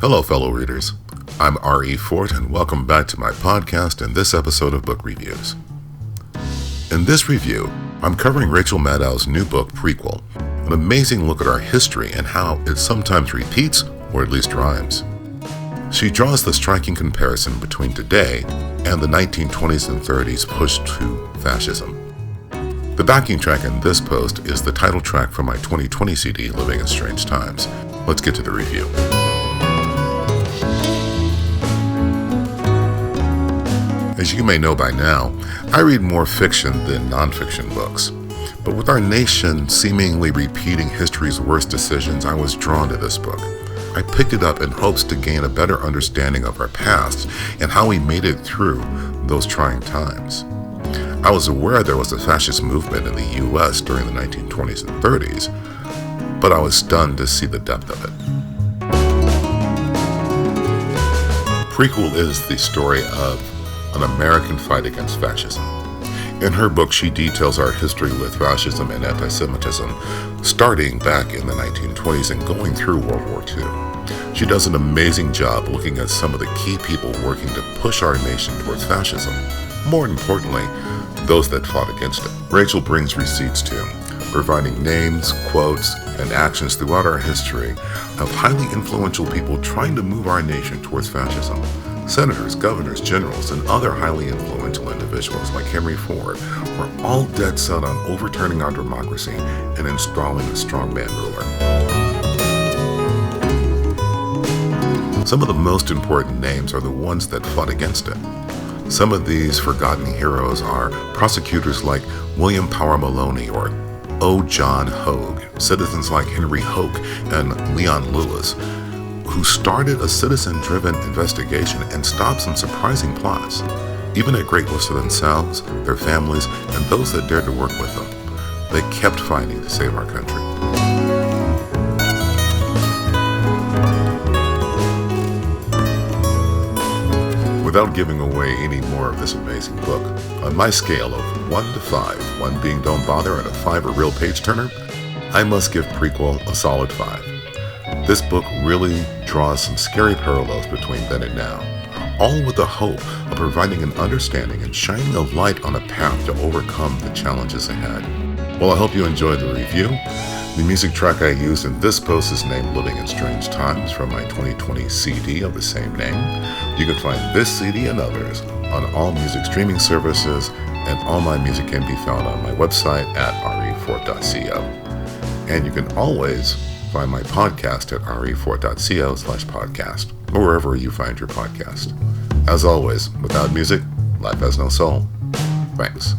Hello, fellow readers. I'm R.E.Fort, and welcome back to my podcast and this episode of Book Reviews. In this review, I'm covering Rachael Meadows' new book, Prequel, an amazing look at our history and how it sometimes repeats, or at least rhymes. She draws the striking comparison between today and the 1920s and 30s push to fascism. The backing track in this post is the title track from my 2020 CD, Living in Strange Times. Let's get to the review. As you may know by now, I read more fiction than nonfiction books. But with our nation seemingly repeating history's worst decisions, I was drawn to this book. I picked it up in hopes to gain a better understanding of our past and how we made it through those trying times. I was aware there was a fascist movement in the U.S. during the 1920s and 30s, but I was stunned to see the depth of it. Prequel is the story of an American fight against fascism. In her book, she details our history with fascism and anti-Semitism, starting back in the 1920s and going through World War II. She does an amazing job looking at some of the key people working to push our nation towards fascism. More importantly, those that fought against it. Rachael brings receipts too, providing names, quotes, and actions throughout our history of highly influential people trying to move our nation towards fascism. Senators, governors, generals, and other highly influential individuals like R.E.Fort were all dead set on overturning our democracy and installing a strongman ruler. Some of the most important names are the ones that fought against it. Some of these forgotten heroes are prosecutors like William Power Maloney or O. John Hogue, citizens like Henry Hoke and Leon Lewis, who started a citizen-driven investigation and stopped some surprising plots, even at great risk to themselves, their families, and those that dared to work with them. They kept fighting to save our country. Without giving away any more of this amazing book, on my scale of 1 to 5, 1 being don't bother and a 5 a real page-turner, I must give Prequel a solid 5. This book really draws some scary parallels between then and now, all with the hope of providing an understanding and shining a light on a path to overcome the challenges ahead. Well, I hope you enjoyed the review. The music track I used in this post is named Living in Strange Times from my 2020 CD of the same name. You can find this CD and others on all music streaming services, and all my music can be found on my website at R.E.Fort.co. And you can always find my podcast at R.E.Fort.co/podcast, or wherever you find your podcast. As always, without music, life has no soul. Thanks.